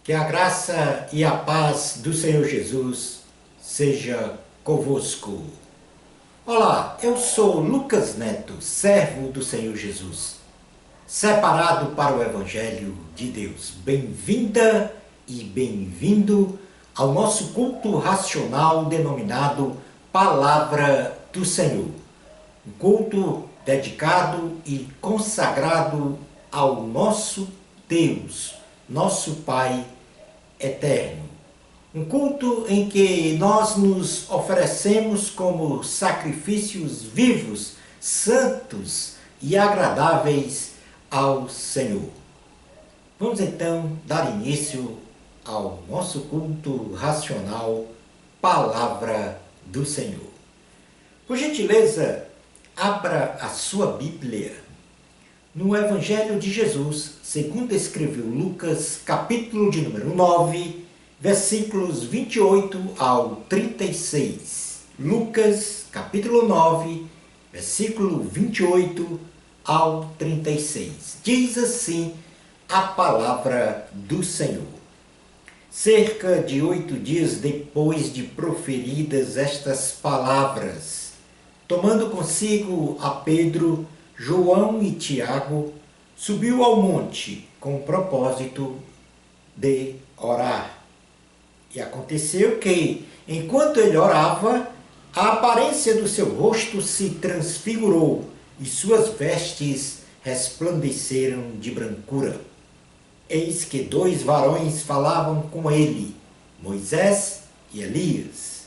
Que a graça e a paz do Senhor Jesus seja convosco. Olá, eu sou Lucas Neto, servo do Senhor Jesus, separado para o Evangelho de Deus. Bem-vinda e bem-vindo ao nosso culto racional denominado Palavra do Senhor. Um culto dedicado e consagrado ao nosso Deus, nosso Pai eterno. Um culto em que nós nos oferecemos como sacrifícios vivos, santos e agradáveis ao Senhor. Vamos então dar início ao nosso culto racional, Palavra do Senhor. Por gentileza, abra a sua Bíblia no Evangelho de Jesus, segundo escreveu Lucas, capítulo de número 9, versículos 28 ao 36. Lucas, capítulo 9, versículo 28 ao 36. Diz assim a palavra do Senhor. Cerca de 8 dias depois de proferidas estas palavras, tomando consigo a Pedro, João e Tiago, subiu ao monte com o propósito de orar. E aconteceu que, enquanto ele orava, a aparência do seu rosto se transfigurou e suas vestes resplandeceram de brancura. Eis que 2 varões falavam com ele, Moisés e Elias,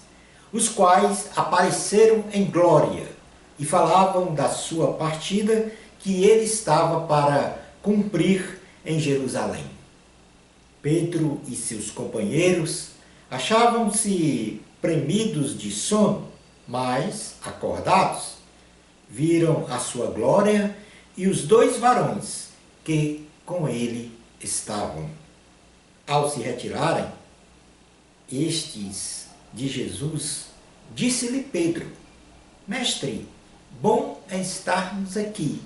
os quais apareceram em glória e falavam da sua partida que ele estava para cumprir em Jerusalém. Pedro e seus companheiros achavam-se premidos de sono, mas, acordados, viram a sua glória e os 2 varões que com ele estavam. Ao se retirarem, estes de Jesus, disse-lhe Pedro: Mestre, bom é estarmos aqui.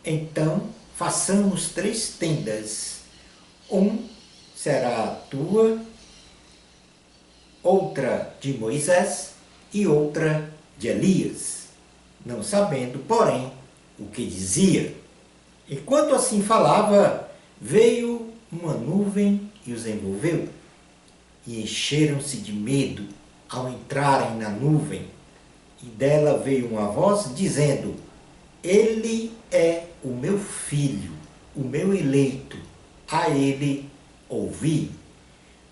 Então, façamos 3 tendas. Um será a tua, outra de Moisés e outra de Elias, não sabendo, porém, o que dizia. Enquanto assim falava, veio uma nuvem e os envolveu, e encheram-se de medo ao entrarem na nuvem. E dela veio uma voz dizendo: Ele é o meu filho, o meu eleito, a ele ouvi.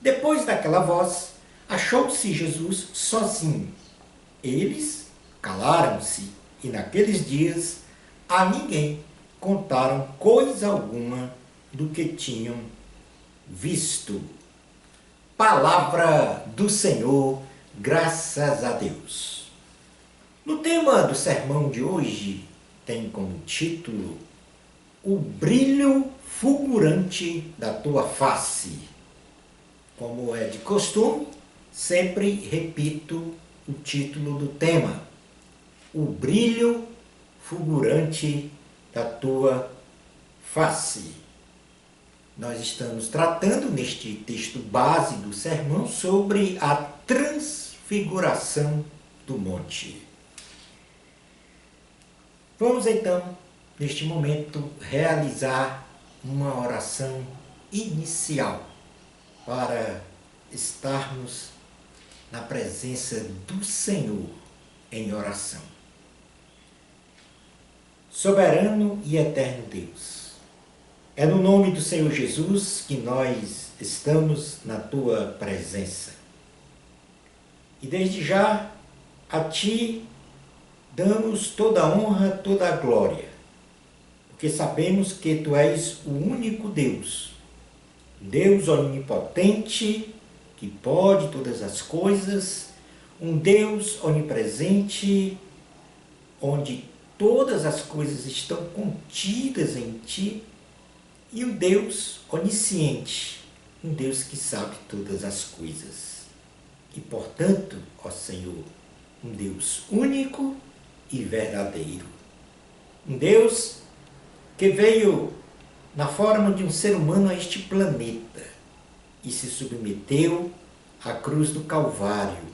Depois daquela voz, achou-se Jesus sozinho. Eles calaram-se e naqueles dias a ninguém contaram coisa alguma do que tinham visto. Palavra do Senhor, graças a Deus. No tema do sermão de hoje, tem como título O brilho fulgurante da tua face. Como é de costume, sempre repito o título do tema. O brilho fulgurante da tua face. Nós estamos tratando neste texto base do sermão sobre a transfiguração do monte. Vamos então, neste momento, realizar uma oração inicial para estarmos na presença do Senhor em oração. Soberano e eterno Deus, é no nome do Senhor Jesus que nós estamos na tua presença. E desde já, a ti damos toda a honra, toda a glória, porque sabemos que tu és o único Deus, Deus onipotente, que pode todas as coisas, um Deus onipresente, onde todas as coisas estão contidas em ti, e um Deus onisciente, um Deus que sabe todas as coisas. E, portanto, ó Senhor, um Deus único e verdadeiro. Um Deus que veio na forma de um ser humano a este planeta e se submeteu à cruz do Calvário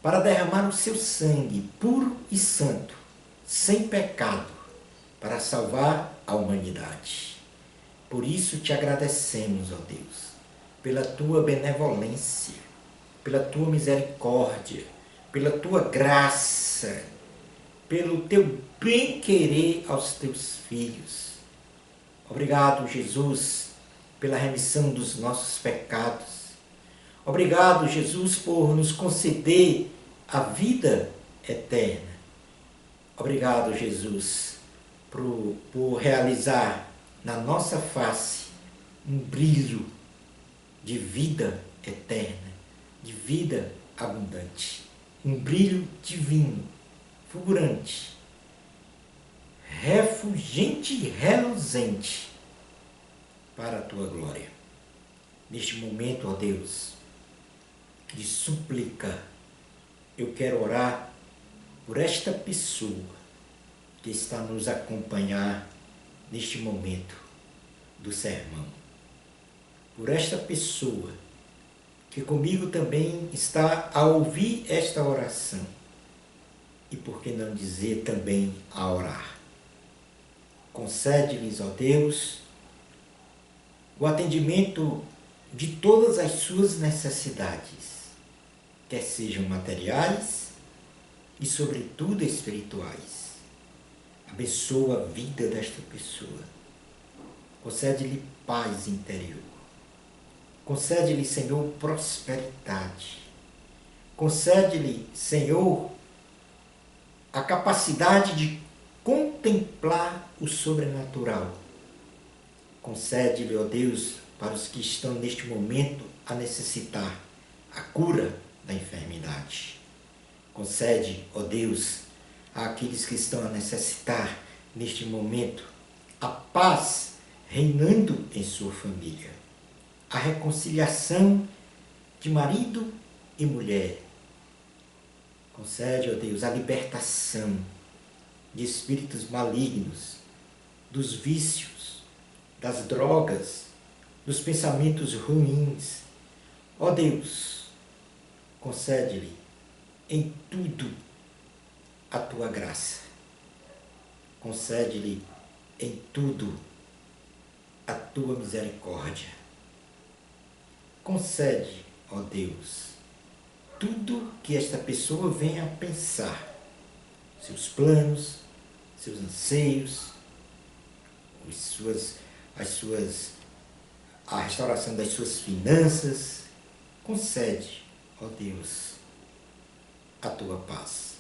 para derramar o seu sangue puro e santo, sem pecado, para salvar a humanidade. Por isso te agradecemos, ó Deus, pela tua benevolência, pela tua misericórdia, pela tua graça, pelo teu bem-querer aos teus filhos. Obrigado, Jesus, pela remissão dos nossos pecados. Obrigado, Jesus, por nos conceder a vida eterna. Obrigado, Jesus, por realizar na nossa face um brilho de vida eterna, de vida abundante, um brilho divino, fulgurante, refulgente e reluzente para a tua glória. Neste momento, ó Deus, de súplica, eu quero orar por esta pessoa que está nos acompanhar neste momento do sermão. Por esta pessoa que comigo também está a ouvir esta oração. E por que não dizer também a orar? Concede-lhes, ó Deus, o atendimento de todas as suas necessidades, quer sejam materiais e, sobretudo, espirituais. Abençoa a vida desta pessoa. Concede-lhe paz interior. Concede-lhe, Senhor, prosperidade. Concede-lhe, Senhor, a capacidade de contemplar o sobrenatural. Concede-lhe, ó Deus, para os que estão neste momento a necessitar a cura da enfermidade. Concede, ó Deus, àqueles que estão a necessitar neste momento a paz reinando em sua família, a reconciliação de marido e mulher. Concede, ó Deus, a libertação de espíritos malignos, dos vícios, das drogas, dos pensamentos ruins. Ó Deus, concede-lhe em tudo a tua graça. Concede-lhe em tudo a tua misericórdia. Concede, ó Deus, tudo que esta pessoa venha a pensar, seus planos, seus anseios, a restauração das suas finanças. Concede, ó Deus, a tua paz.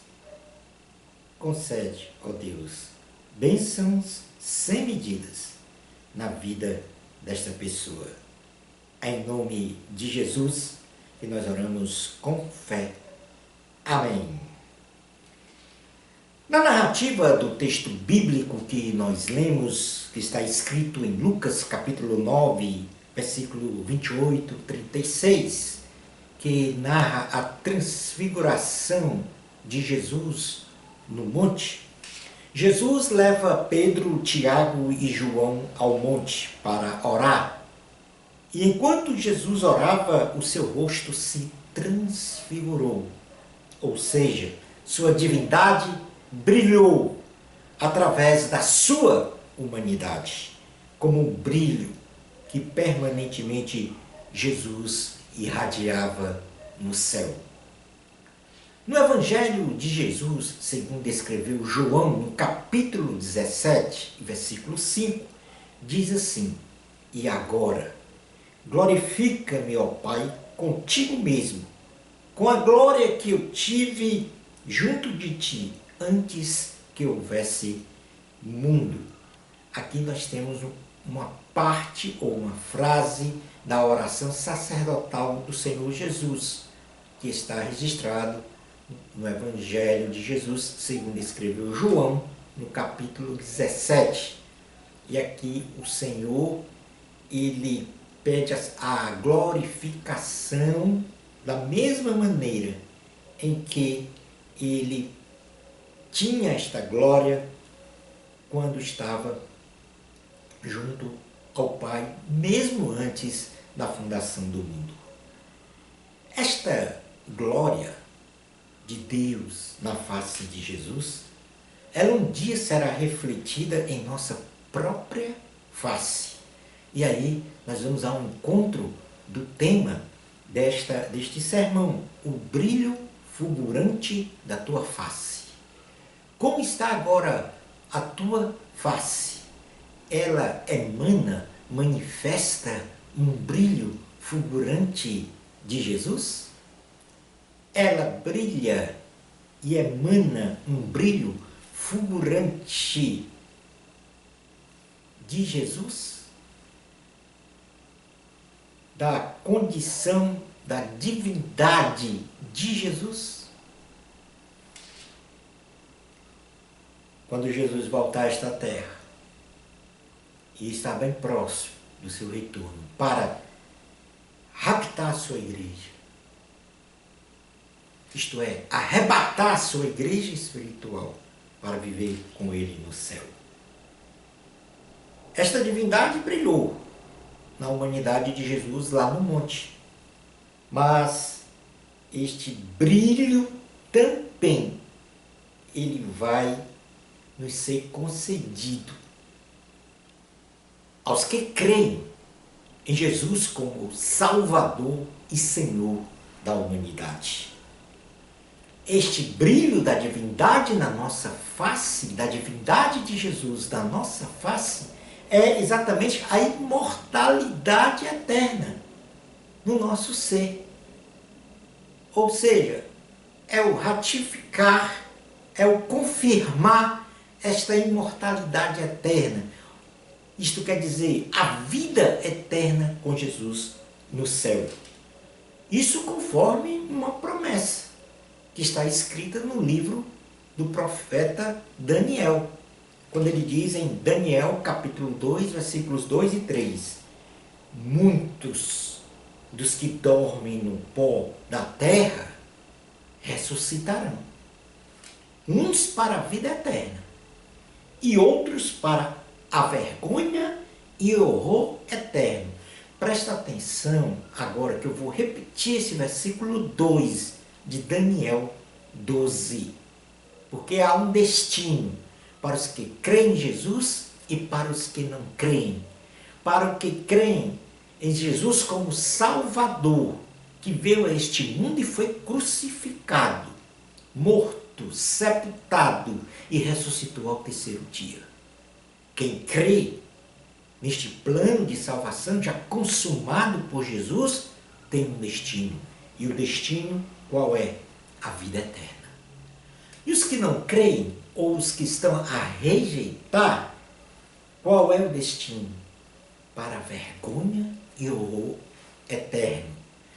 Concede, ó Deus, bênçãos sem medidas na vida desta pessoa. É em nome de Jesus que nós oramos com fé. Amém. Na narrativa do texto bíblico que nós lemos, que está escrito em Lucas capítulo 9, versículo 28, 36, que narra a transfiguração de Jesus no monte, Jesus leva Pedro, Tiago e João ao monte para orar. E enquanto Jesus orava, o seu rosto se transfigurou, ou seja, sua divindade brilhou através da sua humanidade, como um brilho que permanentemente Jesus irradiava no céu. No Evangelho de Jesus, segundo escreveu João, no capítulo 17, versículo 5, diz assim: E agora, glorifica-me, ó Pai, contigo mesmo, com a glória que eu tive junto de ti, antes que houvesse mundo. Aqui nós temos uma parte ou uma frase da oração sacerdotal do Senhor Jesus, que está registrado no Evangelho de Jesus, segundo escreveu João, no capítulo 17. E aqui o Senhor, ele pede a glorificação da mesma maneira em que ele tinha esta glória quando estava junto ao Pai, mesmo antes da fundação do mundo. Esta glória de Deus na face de Jesus, ela um dia será refletida em nossa própria face. E aí nós vamos ao encontro do tema deste sermão, o brilho fulgurante da tua face. Como está agora a tua face? Ela emana, manifesta um brilho fulgurante de Jesus? Ela brilha e emana um brilho fulgurante de Jesus? Da condição da divindade de Jesus? Quando Jesus voltar a esta terra, e está bem próximo do seu retorno, para raptar a sua igreja, isto é, arrebatar a sua igreja espiritual para viver com ele no céu. Esta divindade brilhou na humanidade de Jesus lá no monte, mas este brilho também ele vai nos ser concedido aos que creem em Jesus como Salvador e Senhor da humanidade. Este brilho da divindade na nossa face, da divindade de Jesus na nossa face, é exatamente a imortalidade eterna no nosso ser. Ou seja, é o ratificar, é o confirmar esta imortalidade eterna. Isto quer dizer, a vida eterna com Jesus no céu. Isso conforme uma promessa que está escrita no livro do profeta Daniel, quando ele diz em Daniel capítulo 2, versículos 2 e 3, muitos dos que dormem no pó da terra ressuscitarão, uns para a vida eterna e outros para a vergonha e horror eterno. Presta atenção agora que eu vou repetir esse versículo 2 de Daniel 12, porque há um destino para os que creem em Jesus e para os que não creem. Para os que creem em Jesus como Salvador, que veio a este mundo e foi crucificado, morto, sepultado e ressuscitou ao terceiro dia. Quem crê neste plano de salvação já consumado por Jesus tem um destino. E o destino qual é? A vida eterna. E os que não creem, ou os que estão a rejeitar, qual é o destino? Para a vergonha e horror eterno.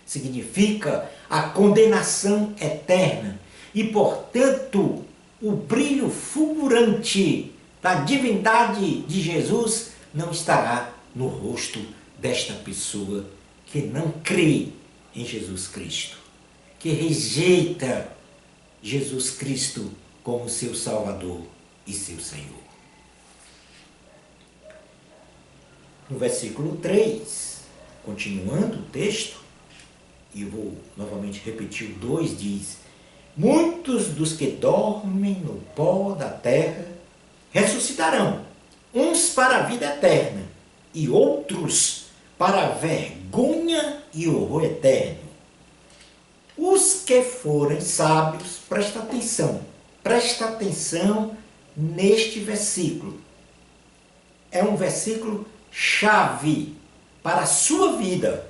Significa a condenação eterna. E, portanto, o brilho fulgurante da divindade de Jesus não estará no rosto desta pessoa que não crê em Jesus Cristo, que rejeita Jesus Cristo como seu Salvador e seu Senhor. No versículo 3, continuando o texto, e eu vou novamente repetir o 2, diz: muitos dos que dormem no pó da terra ressuscitarão, uns para a vida eterna e outros para a vergonha e horror eterno. Os que forem sábios, presta atenção neste versículo. É um versículo chave para a sua vida,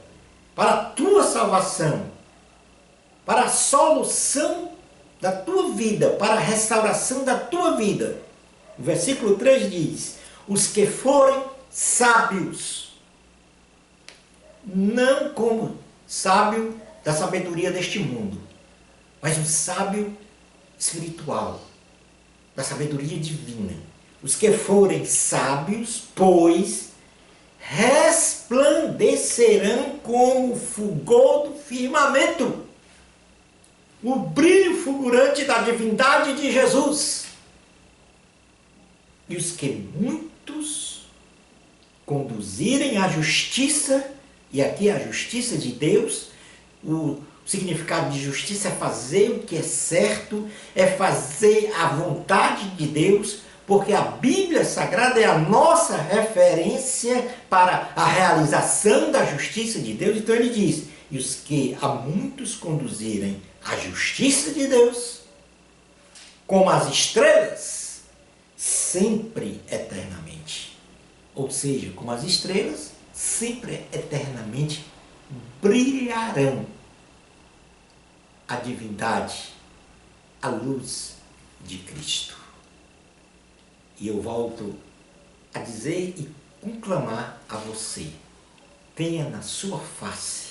para a tua salvação, para a solução da tua vida, para a restauração da tua vida. O versículo 3 diz: os que forem sábios, não como sábio da sabedoria deste mundo, mas um sábio espiritual, da sabedoria divina. Os que forem sábios, pois, resplandecerão como o fulgor do firmamento, o brilho fulgurante da divindade de Jesus. E os que muitos conduzirem à justiça E aqui a justiça de Deus, o significado de justiça é fazer o que é certo, é fazer a vontade de Deus, porque a Bíblia Sagrada é a nossa referência para a realização da justiça de Deus. Então ele diz, e os que a muitos conduzirem a justiça de Deus, como as estrelas, sempre eternamente. Ou seja, como as estrelas, sempre eternamente brilharão a divindade, a luz de Cristo. E eu volto a dizer e conclamar a você, tenha na sua face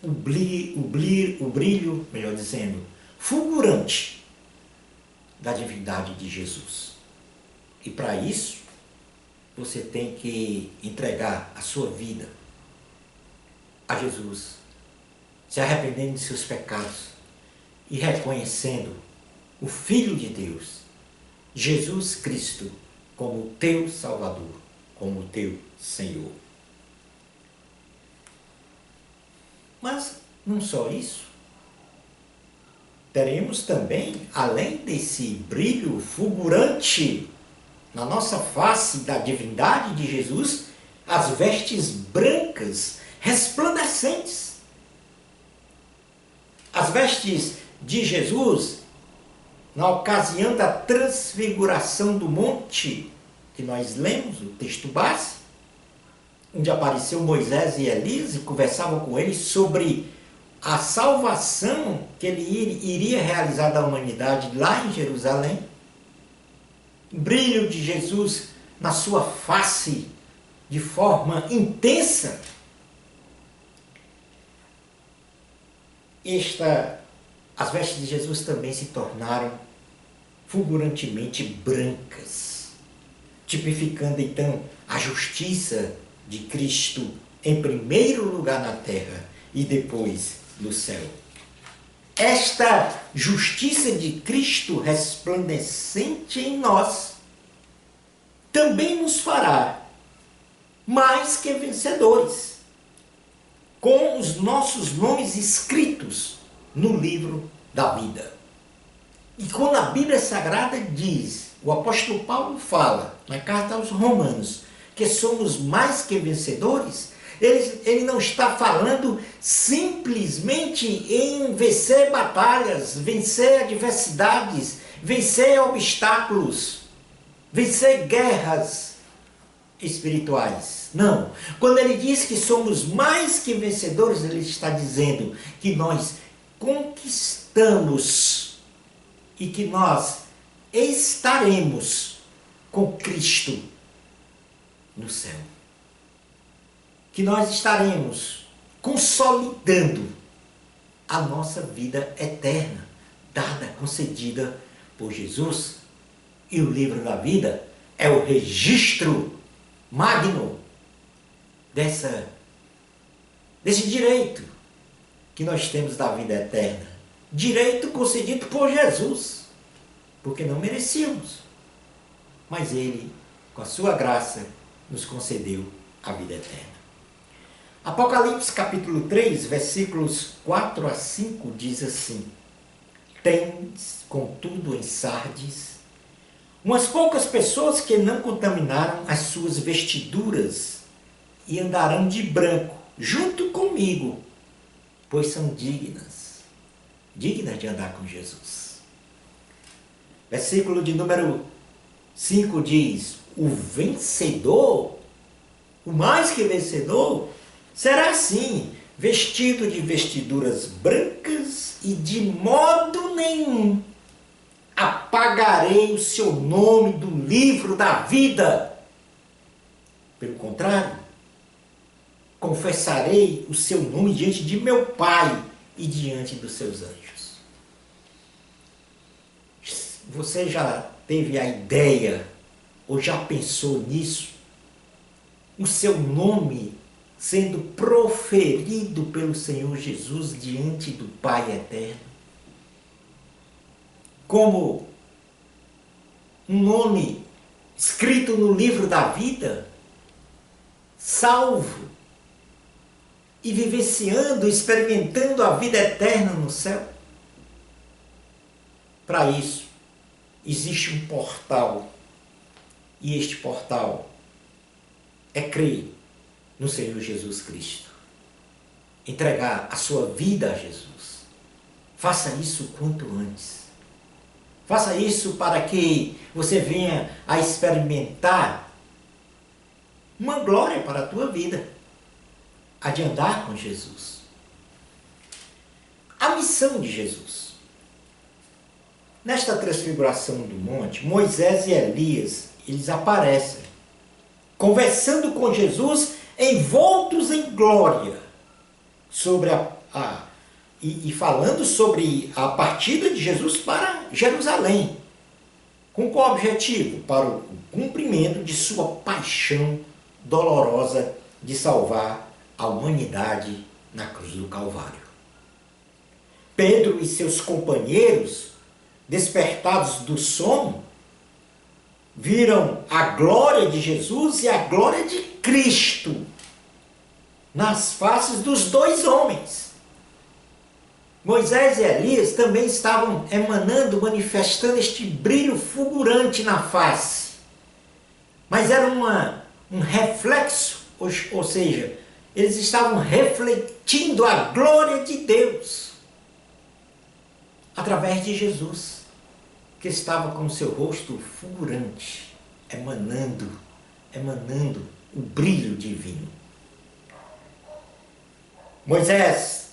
o brilho, melhor dizendo, fulgurante da divindade de Jesus. E para isso, você tem que entregar a sua vida a Jesus, se arrependendo de seus pecados e reconhecendo o Filho de Deus, Jesus Cristo, como o teu Salvador, como o teu Senhor. Mas não só isso. Teremos também, além desse brilho fulgurante na nossa face da divindade de Jesus, as vestes brancas, resplandecentes. As vestes de Jesus, na ocasião da transfiguração do monte, que nós lemos, o texto base, onde apareceu Moisés e Elias e conversavam com eles sobre a salvação que ele iria realizar da humanidade lá em Jerusalém. O brilho de Jesus na sua face de forma intensa. As vestes de Jesus também se tornaram fulgurantemente brancas, tipificando então a justiça de Cristo em primeiro lugar na terra e depois no céu. Esta justiça de Cristo resplandecente em nós também nos fará mais que vencedores, com os nossos nomes escritos no livro da vida. E quando a Bíblia Sagrada diz, o apóstolo Paulo fala na carta aos Romanos, que somos mais que vencedores, ele não está falando simplesmente em vencer batalhas, vencer adversidades, vencer obstáculos, vencer guerras espirituais. Não. Quando ele diz que somos mais que vencedores, ele está dizendo que nós conquistamos e que nós estaremos com Cristo no céu. Que nós estaremos consolidando a nossa vida eterna, dada, concedida por Jesus. E o livro da vida é o registro magno desse direito que nós temos da vida eterna. Direito concedido por Jesus, porque não merecíamos. Mas Ele, com a sua graça, nos concedeu a vida eterna. Apocalipse capítulo 3, versículos 4 a 5 diz assim: Tendes, contudo, em Sardes, umas poucas pessoas que não contaminaram as suas vestiduras e andarão de branco, junto comigo, pois são dignas de andar com Jesus. Versículo de número 5 diz: o vencedor, o mais que vencedor, será assim, vestido de vestiduras brancas, e de modo nenhum apagarei o seu nome do livro da vida. Pelo contrário, confessarei o seu nome diante de meu Pai e diante dos seus anjos. Você já teve a ideia, ou já pensou nisso? O seu nome sendo proferido pelo Senhor Jesus diante do Pai eterno, como um nome escrito no livro da vida, salvo, e vivenciando, experimentando a vida eterna no céu? Para isso, existe um portal. E este portal é crer no Senhor Jesus Cristo. Entregar a sua vida a Jesus. Faça isso quanto antes. Faça isso para que você venha a experimentar uma glória para a tua vida. A de andar com Jesus. A missão de Jesus. Nesta transfiguração do monte, Moisés e Elias, eles aparecem, conversando com Jesus, envoltos em glória, sobre e falando sobre a partida de Jesus para Jerusalém. Com qual objetivo? Para o cumprimento de sua paixão dolorosa de salvar a humanidade na cruz do Calvário. Pedro e seus companheiros, despertados do sono, viram a glória de Jesus e a glória de Cristo nas faces dos dois homens. Moisés e Elias também estavam emanando, manifestando este brilho fulgurante na face. Mas era um reflexo, ou seja, eles estavam refletindo a glória de Deus através de Jesus, que estava com o seu rosto fulgurante, emanando o brilho divino. Moisés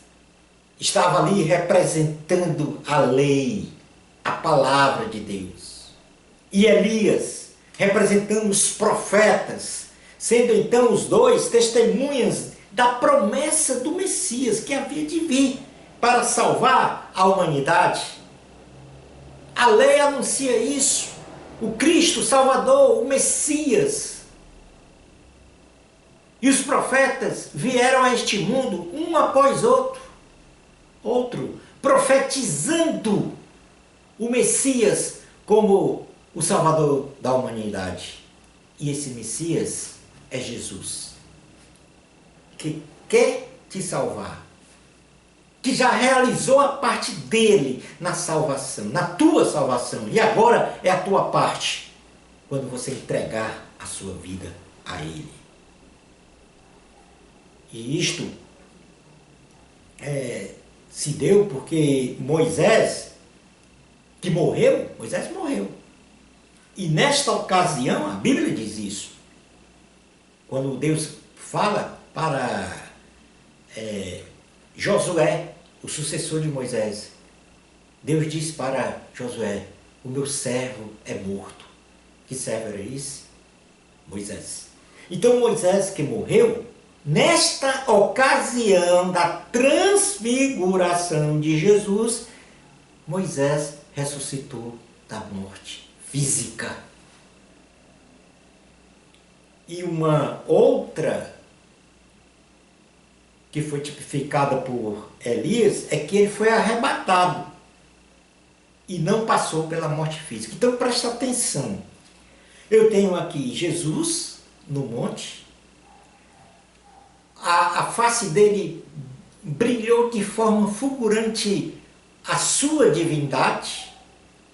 estava ali representando a lei, a palavra de Deus. E Elias representando os profetas, sendo então os dois testemunhas da promessa do Messias que havia de vir para salvar a humanidade. A lei anuncia isso, o Cristo Salvador, o Messias. E os profetas vieram a este mundo, um após outro, profetizando o Messias como o Salvador da humanidade. E esse Messias é Jesus, que quer te salvar, que já realizou a parte dele na salvação, na tua salvação. E agora é a tua parte, quando você entregar a sua vida a ele. E isto se deu porque Moisés morreu. E nesta ocasião, a Bíblia diz isso. Quando Deus fala para Josué, o sucessor de Moisés, Deus diz para Josué: o meu servo é morto. Que servo era esse? Moisés. Então Moisés, que morreu, nesta ocasião da transfiguração de Jesus, Moisés ressuscitou da morte física. E uma outra que foi tipificada por Elias é que ele foi arrebatado e não passou pela morte física. Então presta atenção. Eu tenho aqui Jesus no monte, a face dele brilhou de forma fulgurante a sua divindade,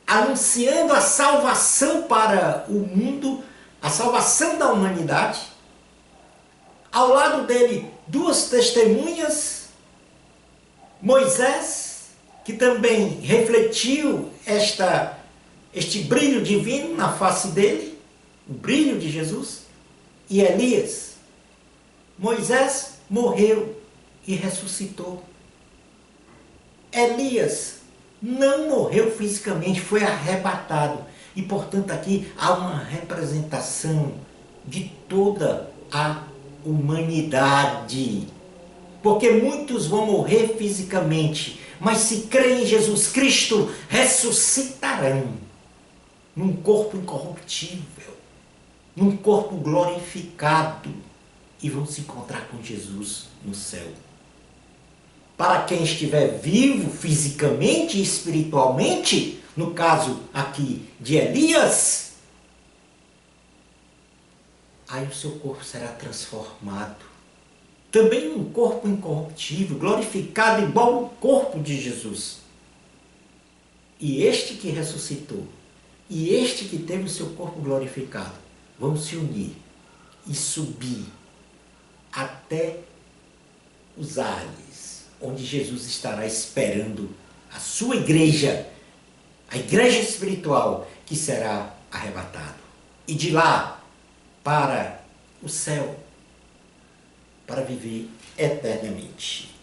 anunciando a salvação para o mundo, a salvação da humanidade. Ao lado dele, duas testemunhas, Moisés, que também refletiu este brilho divino na face dele, o brilho de Jesus, e Elias. Moisés morreu e ressuscitou. Elias não morreu fisicamente, foi arrebatado. E, portanto, aqui há uma representação de toda a humanidade. Porque muitos vão morrer fisicamente, mas se creem em Jesus Cristo, ressuscitarão num corpo incorruptível, num corpo glorificado, e vão se encontrar com Jesus no céu. Para quem estiver vivo fisicamente e espiritualmente, no caso aqui de Elias, aí o seu corpo será transformado também um corpo incorruptível, glorificado igual ao corpo de Jesus. E este que ressuscitou, e este que teve o seu corpo glorificado, vão se unir e subir até os ares, onde Jesus estará esperando a sua igreja, a igreja espiritual, que será arrebatado. E de lá para o céu, para viver eternamente.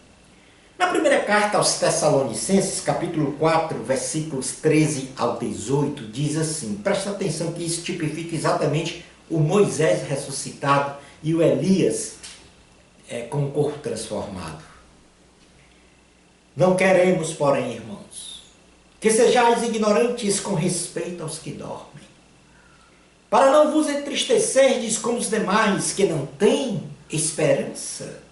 Na primeira carta aos Tessalonicenses, capítulo 4, versículos 13 ao 18, diz assim, presta atenção que isso tipifica exatamente o Moisés ressuscitado e o Elias com o corpo transformado. Não queremos, porém, irmãos, que sejais ignorantes com respeito aos que dormem, para não vos entristecerdes como os demais que não têm esperança.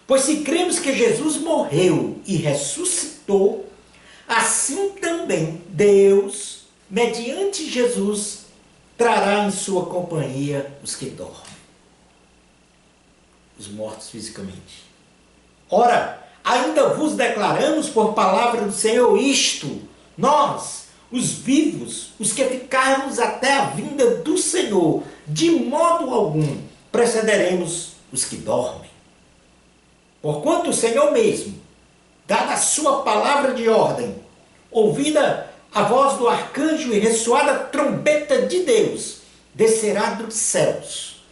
Pois se cremos que Jesus morreu e ressuscitou, assim também Deus, mediante Jesus, trará em sua companhia os que dormem, os mortos fisicamente. Ora, ainda vos declaramos por palavra do Senhor isto, nós, os vivos, os que ficarmos até a vinda do Senhor, de modo algum precederemos os que dormem. Porquanto o Senhor mesmo, dada a sua palavra de ordem, ouvida a voz do arcanjo e ressoada a trombeta de Deus, descerá dos céus,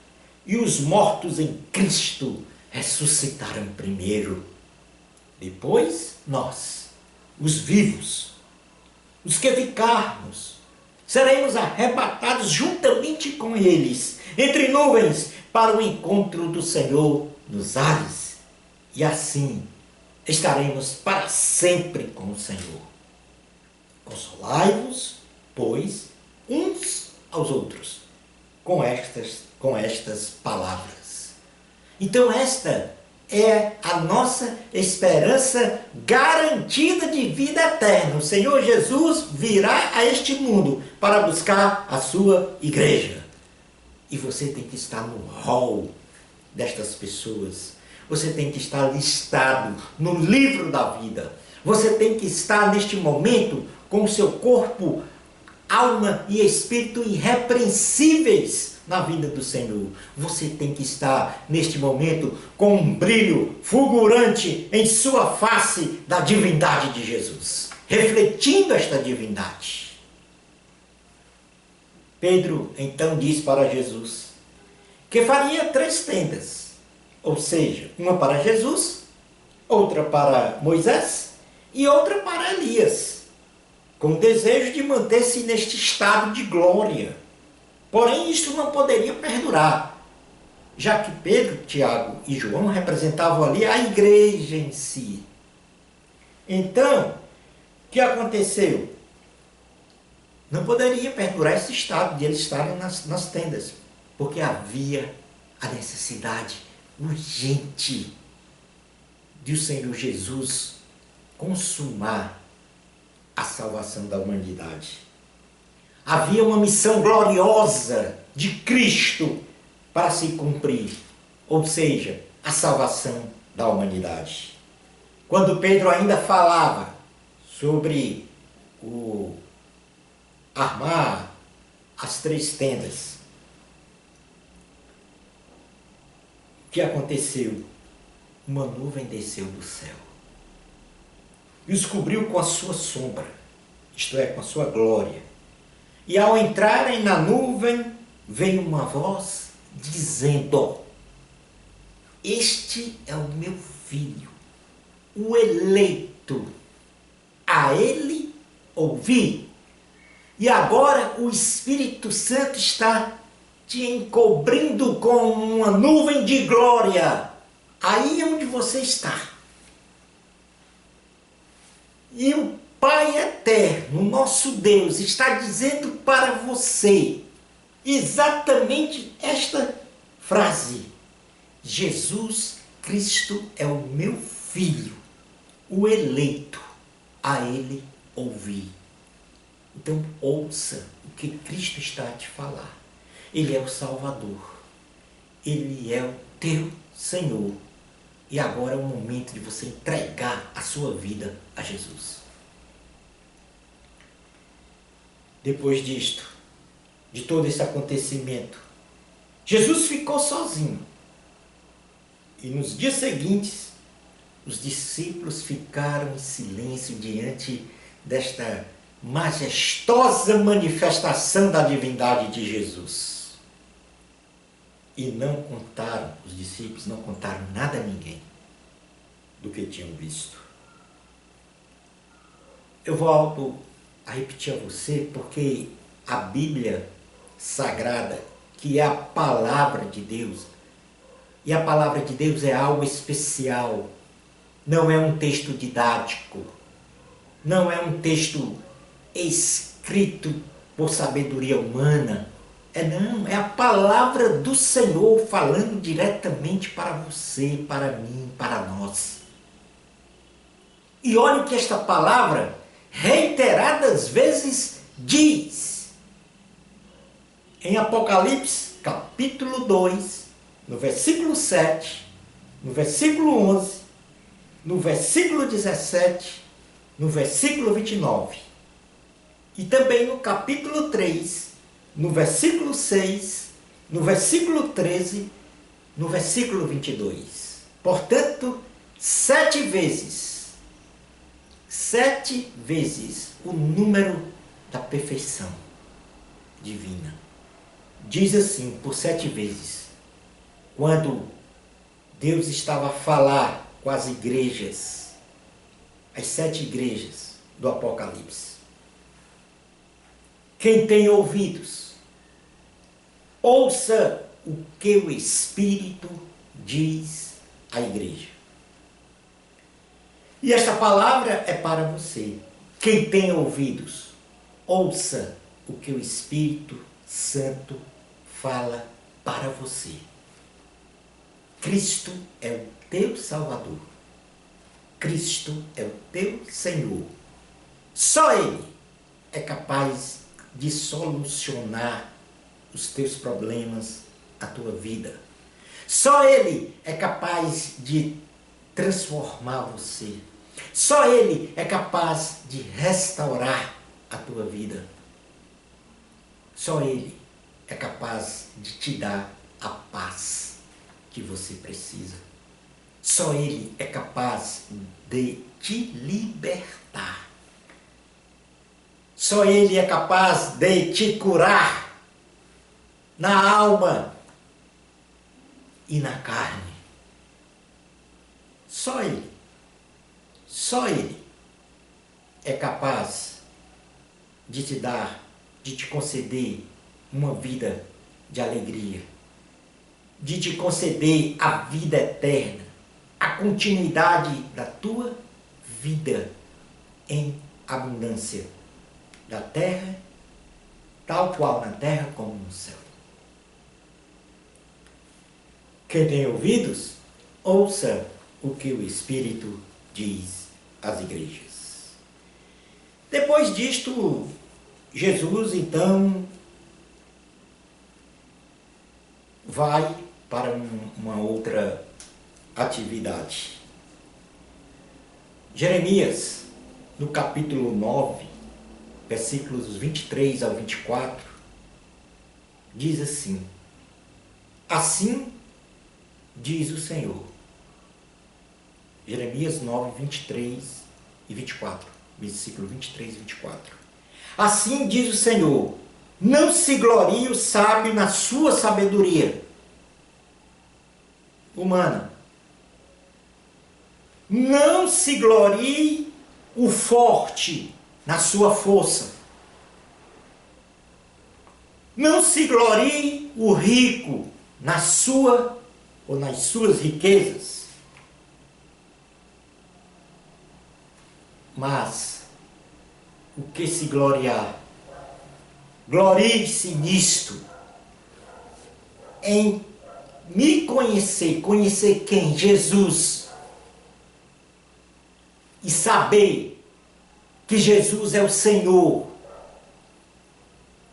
e os mortos em Cristo ressuscitarão primeiro. Depois nós, os vivos, os que ficarmos, seremos arrebatados juntamente com eles, entre nuvens, para o encontro do Senhor nos ares. E assim estaremos para sempre com o Senhor. Consolai-vos, pois, uns aos outros, com estas palavras. Então esta é a nossa esperança garantida de vida eterna. O Senhor Jesus virá a este mundo para buscar a sua igreja. E você tem que estar no rol destas pessoas. Você tem que estar listado no livro da vida. Você tem que estar neste momento com o seu corpo, alma e espírito irrepreensíveis na vida do Senhor. Você tem que estar neste momento com um brilho fulgurante em sua face da divindade de Jesus, refletindo esta divindade. Pedro então diz para Jesus que faria 3 tendas. Ou seja, uma para Jesus, outra para Moisés e outra para Elias, com o desejo de manter-se neste estado de glória. Porém, isto não poderia perdurar, já que Pedro, Tiago e João representavam ali a igreja em si. Então, o que aconteceu? Não poderia perdurar esse estado de eles estarem nas tendas, porque havia a necessidade urgente de o Senhor Jesus consumar a salvação da humanidade. Havia uma missão gloriosa de Cristo para se cumprir, ou seja, a salvação da humanidade. Quando Pedro ainda falava sobre o armar as 3 tendas, o que aconteceu? Uma nuvem desceu do céu e os cobriu com a sua sombra, isto é, com a sua glória. E ao entrarem na nuvem, veio uma voz dizendo: este é o meu filho, o eleito, a ele ouvi. E agora o Espírito Santo está te encobrindo com uma nuvem de glória, aí onde você está. E o Pai eterno, nosso Deus, está dizendo para você exatamente esta frase: Jesus Cristo é o meu filho, o eleito, a ele ouvi. Então ouça o que Cristo está a te falar. Ele é o Salvador. Ele é o teu Senhor. E agora é o momento de você entregar a sua vida a Jesus. Depois disto, de todo esse acontecimento, Jesus ficou sozinho. E nos dias seguintes, os discípulos ficaram em silêncio diante desta majestosa manifestação da divindade de Jesus. E não contaram, os discípulos não contaram nada a ninguém do que tinham visto. Eu volto a repetir a você porque a Bíblia Sagrada, que é a palavra de Deus, e a palavra de Deus é algo especial, não é um texto didático, não é um texto escrito por sabedoria humana, é a palavra do Senhor falando diretamente para você, para mim, para nós. E olha o que esta palavra, reiteradas vezes, diz. Em Apocalipse, capítulo 2, no versículo 7, no versículo 11, no versículo 17, no versículo 29. E também no capítulo 3, no versículo 6, no versículo 13, no versículo 22. Portanto, 7 vezes o número da perfeição divina. Diz assim, por 7 vezes, quando Deus estava a falar com as igrejas, as 7 igrejas do Apocalipse. Quem tem ouvidos, ouça o que o Espírito diz à igreja. E esta palavra é para você. Quem tem ouvidos, ouça o que o Espírito Santo fala para você. Cristo é o teu Salvador. Cristo é o teu Senhor. Só Ele é capaz de solucionar os teus problemas, a tua vida. Só Ele é capaz de transformar você. Só Ele é capaz de restaurar a tua vida. Só Ele é capaz de te dar a paz que você precisa. Só Ele é capaz de te libertar. Só Ele é capaz de te curar na alma e na carne. Só Ele é capaz de te dar, de te conceder uma vida de alegria, de te conceder a vida eterna, a continuidade da tua vida em abundância, da terra, tal qual na terra como no céu. Quem tem ouvidos, ouça o que o Espírito diz às igrejas. Depois disto, Jesus então vai para uma outra atividade. Jeremias, no capítulo 9, versículos 23 ao 24, diz assim: assim diz o Senhor. Jeremias 9, 23 e 24, versículo 23 e 24. Assim diz o Senhor: não se glorie o sábio na sua sabedoria humana. Não se glorie o forte na sua força. Não se glorie o rico na sua ou nas suas riquezas. Mas o que se gloriar? Glorie-se nisto, em me conhecer, conhecer quem? Jesus, e saber que Jesus é o Senhor,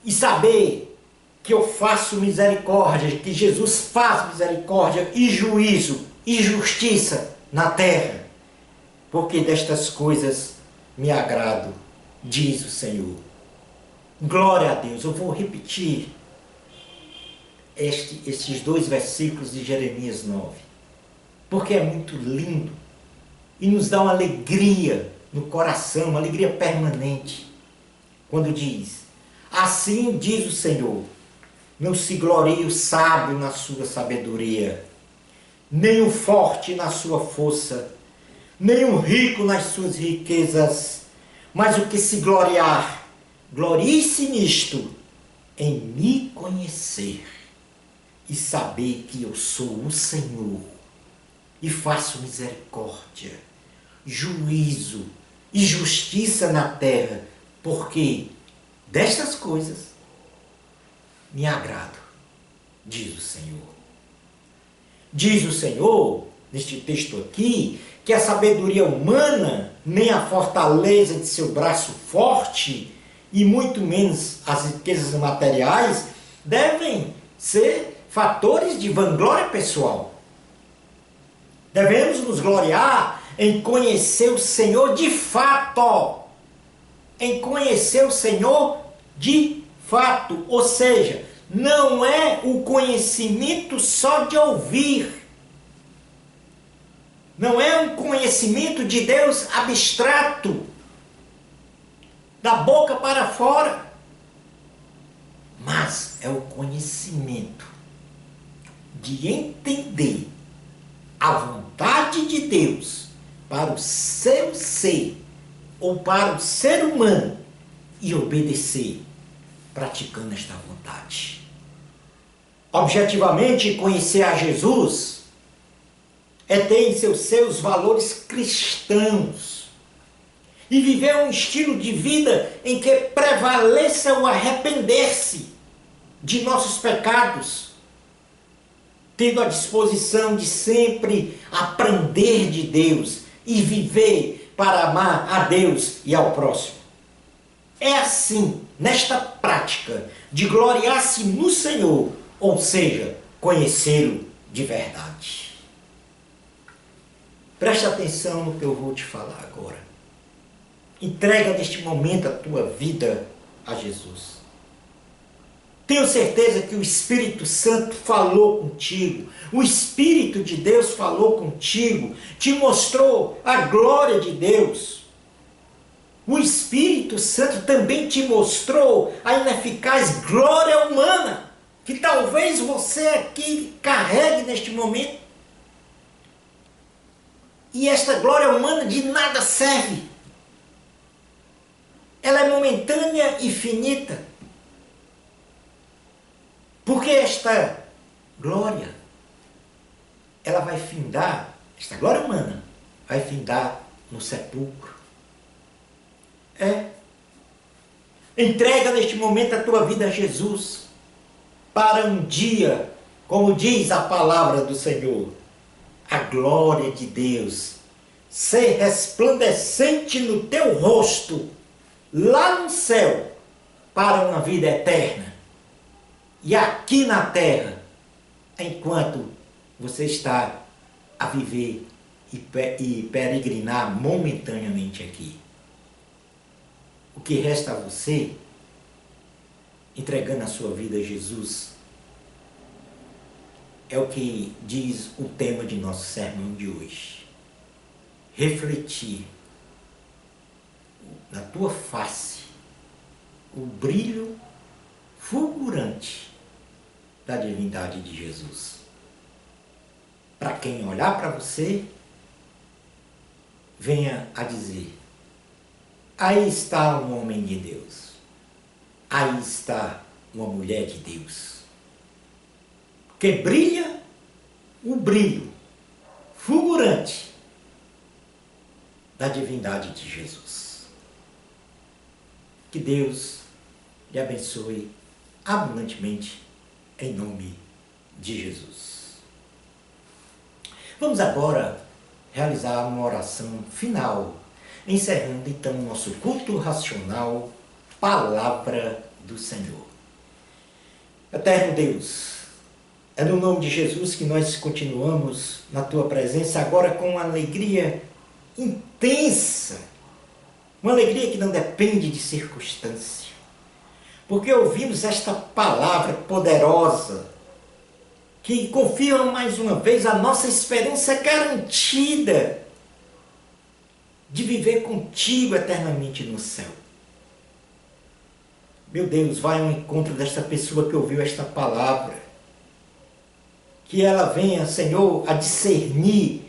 e saber que eu faço misericórdia, que Jesus faz misericórdia e juízo e justiça na terra, porque destas coisas me agrado, diz o Senhor. Glória a Deus. Eu vou repetir estes 2 versículos de Jeremias 9, porque é muito lindo e nos dá uma alegria no coração, uma alegria permanente, quando diz: assim diz o Senhor, não se glorie o sábio na sua sabedoria, nem o forte na sua força, nem o rico nas suas riquezas, mas o que se gloriar, glorie-se nisto, em me conhecer e saber que eu sou o Senhor e faço misericórdia, juízo e justiça na terra, porque destas coisas me agrado, diz o Senhor. Diz o Senhor, neste texto aqui, que a sabedoria humana, nem a fortaleza de seu braço forte, e muito menos as riquezas materiais, devem ser fatores de vanglória pessoal. Devemos nos gloriar em conhecer o Senhor de fato. Em conhecer o Senhor de fato. Ou seja, não é o conhecimento só de ouvir. Não é um conhecimento de Deus abstrato, da boca para fora. Mas é o conhecimento de entender a vontade de Deus para o seu ser ou para o ser humano e obedecer, praticando esta vontade. Objetivamente, conhecer a Jesus é ter em seus valores cristãos e viver um estilo de vida em que prevaleça o arrepender-se de nossos pecados, tendo a disposição de sempre aprender de Deus e viver para amar a Deus e ao próximo. É assim, nesta prática de gloriar-se no Senhor, ou seja, conhecê-lo de verdade. Preste atenção no que eu vou te falar agora. Entrega neste momento a tua vida a Jesus. Tenho certeza que o Espírito Santo falou contigo. O Espírito de Deus falou contigo. Te mostrou a glória de Deus. O Espírito Santo também te mostrou a ineficaz glória humana, que talvez você aqui carregue neste momento. E esta glória humana de nada serve. Ela é momentânea e finita. Porque esta glória, ela vai findar, esta glória humana, vai findar no sepulcro. Entrega neste momento a tua vida a Jesus, para um dia, como diz a palavra do Senhor, a glória de Deus ser resplandecente no teu rosto, lá no céu, para uma vida eterna. E aqui na terra, enquanto você está a viver e peregrinar momentaneamente aqui. O que resta a você, entregando a sua vida a Jesus, é o que diz o tema de nosso sermão de hoje. Refletir na tua face o brilho fulgurante da divindade de Jesus. Para quem olhar para você, venha a dizer: aí está um homem de Deus, aí está uma mulher de Deus, que brilha o brilho fulgurante da divindade de Jesus. Que Deus lhe abençoe abundantemente, em nome de Jesus. Vamos agora realizar uma oração final, encerrando então o nosso culto racional, Palavra do Senhor. Eterno Deus, É no nome de Jesus que nós continuamos na tua presença, agora com uma alegria intensa, uma alegria que não depende de circunstância, porque ouvimos esta palavra poderosa, que confirma mais uma vez a nossa esperança garantida de viver contigo eternamente no céu. Meu Deus, vai ao encontro desta pessoa que ouviu esta palavra, que ela venha, Senhor, a discernir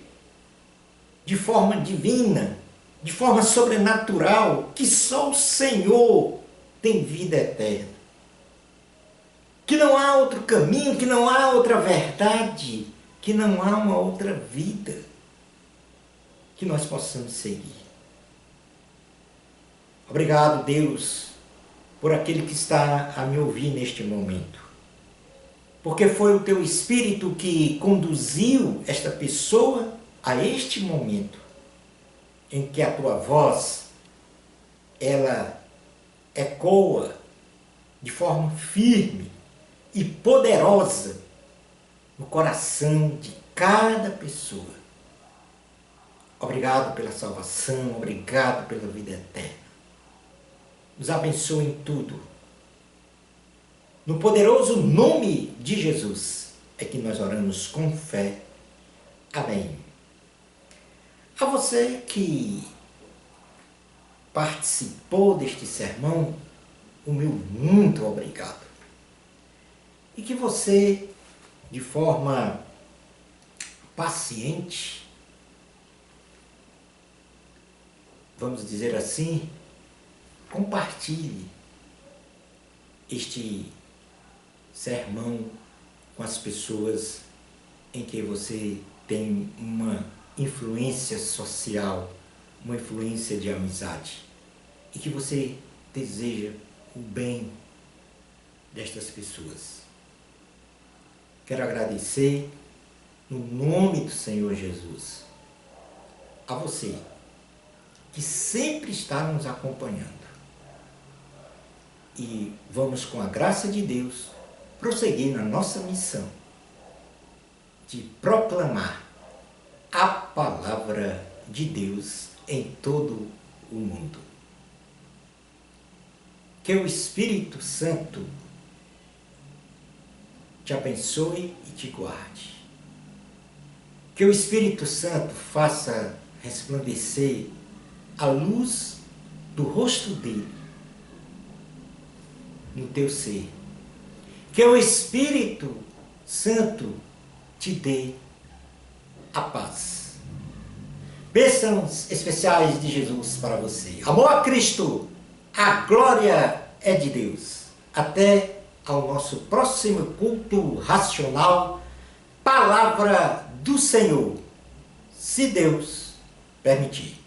de forma divina, de forma sobrenatural, que só o Senhor tem vida eterna. Que não há outro caminho, que não há outra verdade, que não há uma outra vida que nós possamos seguir. Obrigado, Deus, por aquele que está a me ouvir neste momento. Porque foi o teu Espírito que conduziu esta pessoa a este momento em que a tua voz, ela ecoa de forma firme e poderosa no coração de cada pessoa. Obrigado pela salvação, obrigado pela vida eterna. Nos abençoe em tudo. No poderoso nome de Jesus é que nós oramos com fé. Amém. A você que participou deste sermão, o meu muito obrigado. E que você, de forma paciente, vamos dizer assim, compartilhe este sermão com as pessoas em que você tem uma influência social, uma influência de amizade, e que você deseja o bem destas pessoas. Quero agradecer, no nome do Senhor Jesus, a você que sempre está nos acompanhando. E vamos, com a graça de Deus, prosseguir na nossa missão de proclamar a palavra de Deus em todo o mundo. Que o Espírito Santo te abençoe e te guarde. Que o Espírito Santo faça resplandecer a luz do rosto dele no teu ser. Que o Espírito Santo te dê a paz. Bênçãos especiais de Jesus para você. Amor a Cristo, a glória é de Deus. Até ao nosso próximo culto racional, Palavra do Senhor, se Deus permitir.